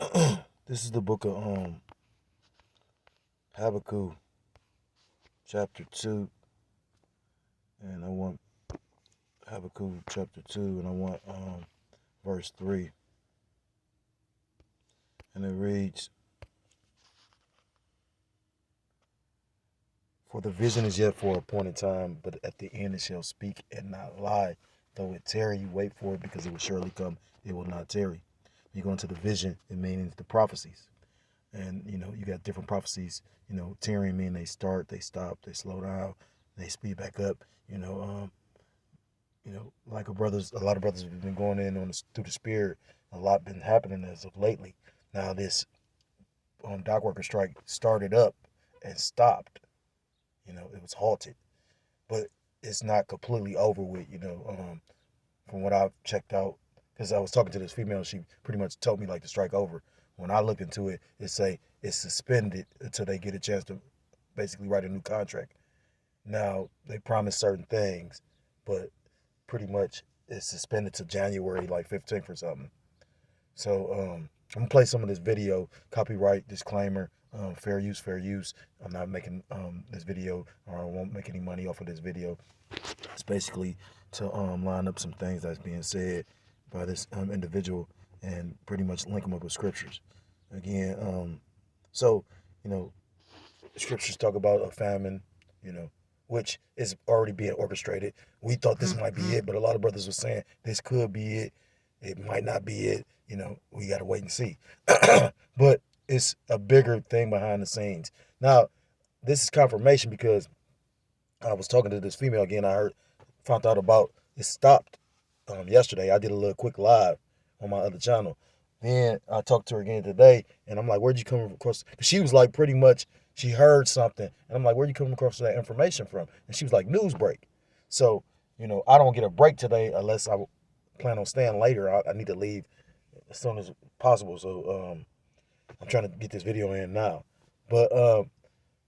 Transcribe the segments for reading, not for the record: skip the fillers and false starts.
This is the book of Habakkuk, chapter 2, and I want Habakkuk chapter 2, and I want verse 3. And it reads, "For the vision is yet for a appointed time, but at the end it shall speak and not lie. Though it tarry, wait for it, because it will surely come, it will not tarry." You go into the vision, it means the prophecies. And, you got different prophecies. Tarrying mean they start, they stop, they slow down, they speed back up. Like a lot of brothers have been going in through the spirit. A lot been happening as of lately. Now this dock worker strike started up and stopped. It was halted, but it's not completely over with. From what I've checked out, because I was talking to this female, she pretty much told me like the strike over. When I look into it, it say it's suspended until they get a chance to basically write a new contract. Now they promise certain things, but pretty much it's suspended to January like 15th or something. So I'm gonna play some of this video. Copyright disclaimer. Fair use, fair use. I'm not making this video, or I won't make any money off of this video. It's basically to line up some things that's being said by this individual and pretty much link them up with scriptures. Again, so you know, scriptures talk about a famine, which is already being orchestrated. We thought this might be it, but a lot of brothers were saying this could be it. It might not be it. We got to wait and see. But it's a bigger thing behind the scenes. Now, this is confirmation because I was talking to this female again. Found out about it stopped yesterday. I did a little quick live on my other channel. Then I talked to her again today, and I'm like, "Where'd you come across?" She was like, pretty much, she heard something, and I'm like, "Where'd you come across that information from?" And she was like, "Newsbreak." So, I don't get a break today unless I plan on staying later. I need to leave as soon as possible. So, I'm trying to get this video in now. But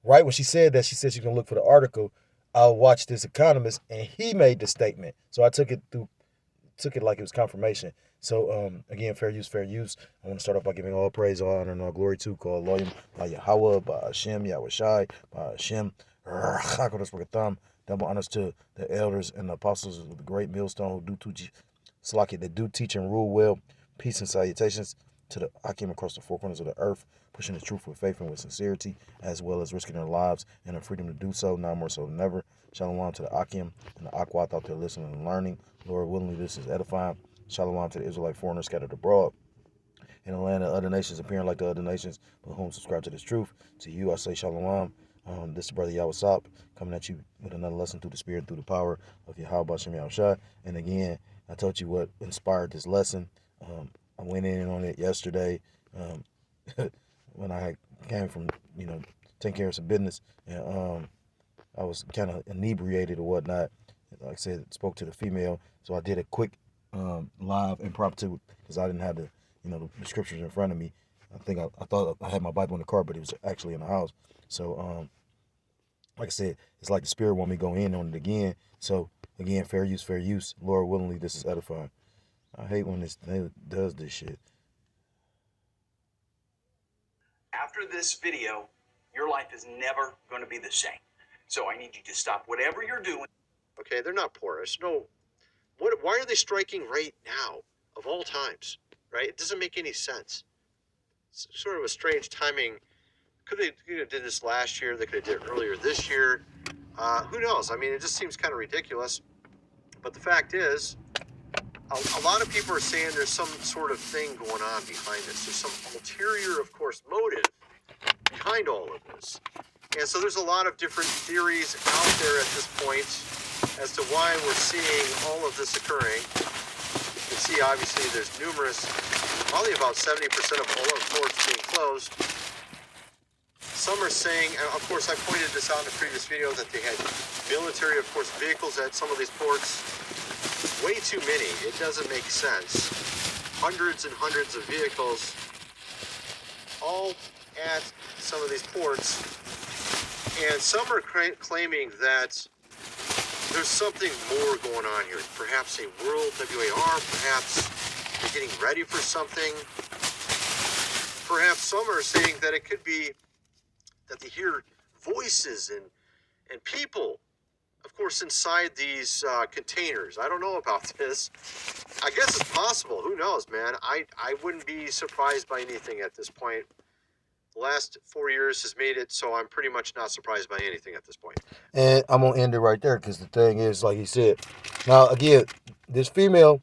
right when she said that, she said she's gonna look for the article. I watched this economist, and he made the statement. So I took it like it was confirmation. So again, fair use, fair use. I want to start off by giving all praise, all honor, and all glory to God, Loyim, by Yahweh, by Hashem, Yahweh Shai, by Hashem, Chakodas Wakatham. Double honors to the elders and the apostles of the great millstone who do teach, Salaki, that do teach and rule well. Peace and salutations to the Akim across the four corners of the earth, pushing the truth with faith and with sincerity, as well as risking their lives and their freedom to do so, now more so than ever. Shalom to the Akim and the Akwat out there listening and learning. Lord willingly, this is edifying. Shalom to the Israelite foreigners scattered abroad in the land of other nations, appearing like the other nations, but whom subscribe to this truth. To you I say shalom. This is Brother Yawasop coming at you with another lesson through the Spirit and through the power of Yahweh Bashem Yahushua. And again, I told you what inspired this lesson. I went in on it yesterday when I came from, taking care of some business, and I was kind of inebriated or whatnot. Like I said, spoke to the female, so I did a quick live impromptu because I didn't have the scriptures in front of me. I thought I had my Bible in the car, but it was actually in the house. So like I said, it's like the Spirit want me to go in on it again. So again, fair use, fair use. Lord willingly, this is edifying. I hate when this thing does this shit. After this video, your life is never going to be the same. So I need you to stop whatever you're doing. Okay, they're not porous. No, why are they striking right now, of all times, right? It doesn't make any sense. It's sort of a strange timing. Could they did this last year? They could have did it earlier this year. Who knows? I mean, it just seems kind of ridiculous. But the fact is, a lot of people are saying there's some sort of thing going on behind this. There's some ulterior, of course, motive behind all of this. And so there's a lot of different theories out there at this point as to why we're seeing all of this occurring. You can see, obviously, there's numerous, probably about 70% of all of ports being closed. Some are saying, and of course, I pointed this out in the previous video, that they had military, of course, vehicles at some of these ports. Way too many. It doesn't make sense. Hundreds and hundreds of vehicles all at some of these ports. And some are claiming that there's something more going on here. Perhaps a world WAR, perhaps they're getting ready for something. perhaps some are saying that it could be that they hear voices and people, of course, inside these containers. I don't know about this. I guess it's possible. Who knows, man? I wouldn't be surprised by anything at this point. The last 4 years has made it so I'm pretty much not surprised by anything at this point. And I'm going to end it right there because the thing is, like he said, now, again, this female,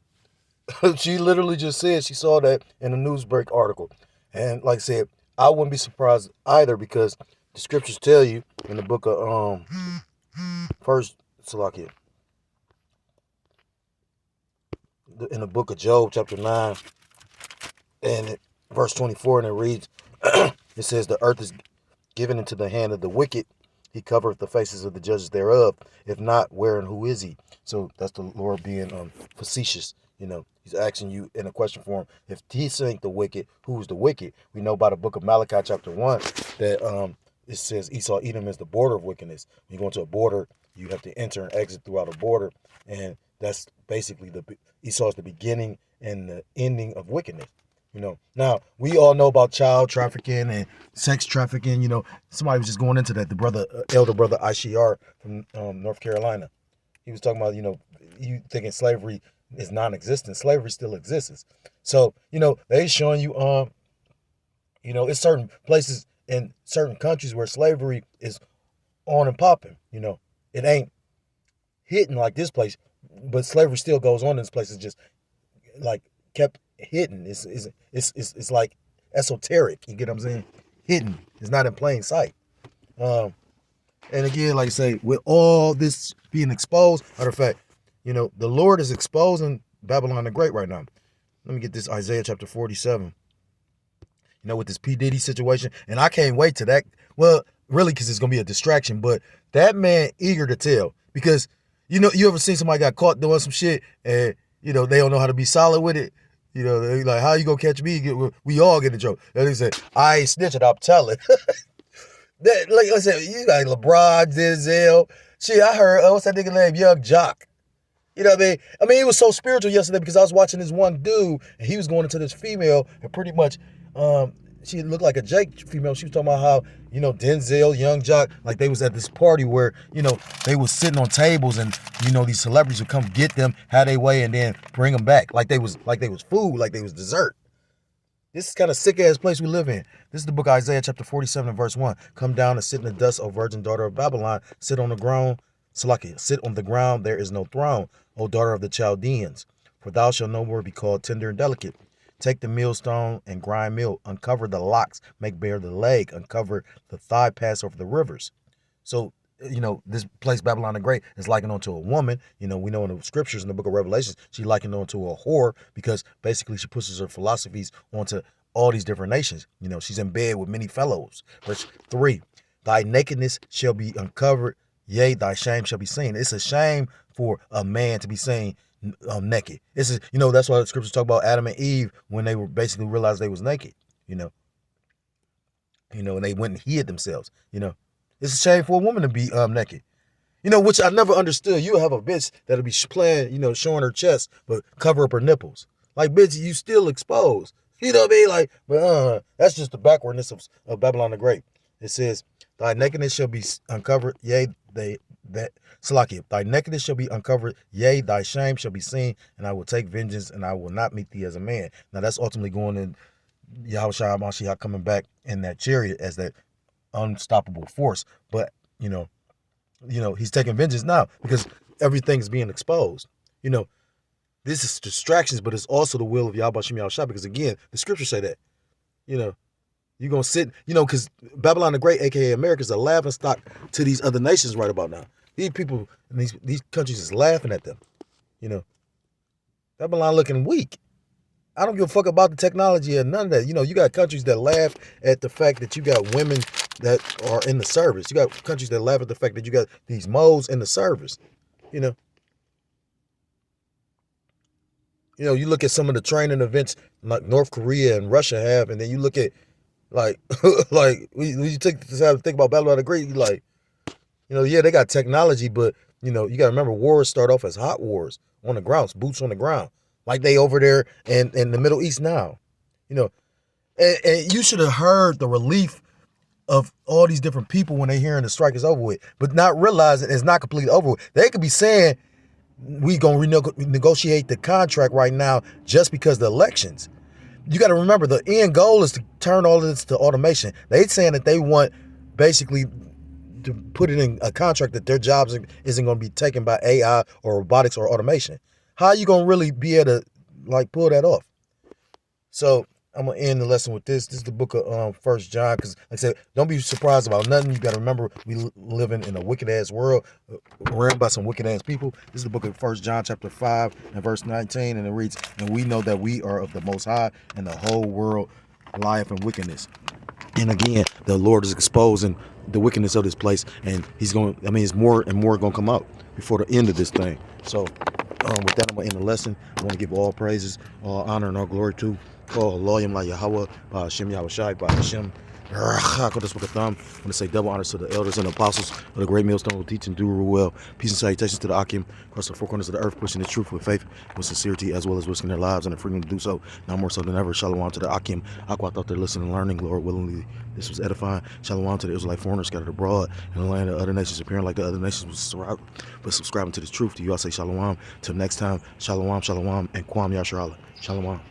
she literally just said she saw that in a Newsbreak article. And like I said, I wouldn't be surprised either because the scriptures tell you in the book of First Salakia, in the book of Job, chapter 9, and verse 24, and it reads, it says, the earth is given into the hand of the wicked. He covereth the faces of the judges thereof. If not, where and who is he? So that's the Lord being facetious. You know, he's asking you in a question form, if he ain't the wicked, who's the wicked? We know by the book of Malachi chapter 1 that it says Esau, Edom is the border of wickedness. When you go into a border, you have to enter and exit throughout a border. And that's basically Esau is the beginning and the ending of wickedness. You know, now we all know about child trafficking and sex trafficking. You know, somebody was just going into that. The brother, elder brother Ishar from North Carolina, he was talking about, you know, you thinking slavery is non-existent. Slavery still exists. So, you know, they showing you, you know, it's certain places in certain countries where slavery is on and popping. You know, it ain't hitting like this place, but slavery still goes on in this place. It's just like kept hidden. It's like esoteric. You get what I'm saying? Hidden. It's not in plain sight. And again, like I say, with all this being exposed, matter of fact, you know, the Lord is exposing Babylon the Great right now. Let me get this Isaiah chapter 47. You know, with this P. Diddy situation. And I can't wait to that. Well, really, because it's going to be a distraction. But that man eager to tell. Because, you know, you ever seen somebody got caught doing some shit and, you know, they don't know how to be solid with it? You know, they like, how you going to catch me? We all get in trouble. And they say, I ain't snitching, I'm telling. That, like I said, you got LeBron, Denzel. Shit, I heard, what's that nigga name? Young Jock. You know what I mean? I mean, it was so spiritual yesterday because I was watching this one dude and he was going into this female and pretty much, she looked like a Jake female. She was talking about how, you know, Denzel, Young Jock, like they was at this party where, you know, they was sitting on tables and, you know, these celebrities would come get them, have their way, and then bring them back like they was food, like they was dessert. This is kind of sick ass place we live in. This is the book of Isaiah chapter 47 and verse 1. Come down and sit in the dust, O virgin daughter of Babylon. Sit on the ground. Salaki, sit on the ground, there is no throne, O daughter of the Chaldeans. For thou shalt no more be called tender and delicate. Take the millstone and grind meal, uncover the locks, make bare the leg, uncover the thigh, pass over the rivers. So, you know, this place, Babylon the Great, is likened unto a woman. You know, we know in the scriptures in the book of Revelations, she likened unto a whore because basically she pushes her philosophies onto all these different nations. You know, she's in bed with many fellows. Verse 3, thy nakedness shall be uncovered, yea, thy shame shall be seen. It's a shame for a man to be seen naked. This is, you know, that's why the scriptures talk about Adam and Eve when they were basically realized they was naked, you know, and they went and hid themselves, you know. It's a shame for a woman to be naked, you know, which I never understood. You have a bitch that'll be playing, you know, showing her chest, but cover up her nipples. Like, bitch, you still exposed. You know what I mean? Like, but that's just the backwardness of Babylon the Great. It says, thy nakedness shall be uncovered, yea, Salakia, thy nakedness shall be uncovered, yea, thy shame shall be seen, and I will take vengeance, and I will not meet thee as a man. Now that's ultimately going in Yahushua HaMashiach coming back in that chariot as that unstoppable force. But you know, he's taking vengeance now because everything's being exposed. You know, this is distractions, but it's also the will of Yahweh Shem Yahushua, because again, the scriptures say that, you know, you're going to sit, you know, because Babylon the Great, a.k.a. America, is a laughing stock to these other nations right about now. These people in these countries is laughing at them, you know. Babylon looking weak. I don't give a fuck about the technology and none of that. You know, you got countries that laugh at the fact that you got women that are in the service. You got countries that laugh at the fact that you got these moles in the service, you know. You know, you look at some of the training events like North Korea and Russia have, and then you look at like when you take the time to think about Babylon the Great, you like, you know, yeah, they got technology, but you know, you got to remember wars start off as hot wars on the ground, boots on the ground, like they over there in the Middle East now. You know, And you should have heard the relief of all these different people when they hearing the strike is over with, but not realizing it's not completely over with. They could be saying we gonna renegotiate the contract right now just because of the elections. You got to remember the end goal is to turn all of this to automation. They saying that they want basically to put it in a contract that their jobs isn't going to be taken by AI or robotics or automation. How are you going to really be able to like pull that off? So I'm gonna end the lesson with this. This is the book of First John, because like I said, don't be surprised about nothing. You got to remember we living in a wicked ass world, ran by some wicked ass people. This is the book of First John, chapter 5 and verse 19, and it reads, "And we know that we are of the Most High, and the whole world lieth in wickedness." And again, the Lord is exposing the wickedness of this place, and He's going. I mean, it's more and more going to come out before the end of this thing. So, with that, I'm going to end the lesson. I want to give all praises, all honor, and all glory to Allah, La Yahweh, Hashem Yahweh Shai, Hashem. This book of thumb. I want to say double honors to the elders and the apostles of the great millstone who teach and do rule well. Peace and salutations to the Akim across the four corners of the earth, pushing the truth with faith, with sincerity, as well as risking their lives and the freedom to do so. Now more so than ever. Shalom to the Akim. Aqua thought they're listening and learning. Lord willingly, this was edifying. Shalom to the Israelite foreigners scattered abroad in the land of other nations, appearing like the other nations, but subscribing to the truth. To you, I say shalom. Till next time, shalom, shalom, and Kwam Yasharallah. Shalom.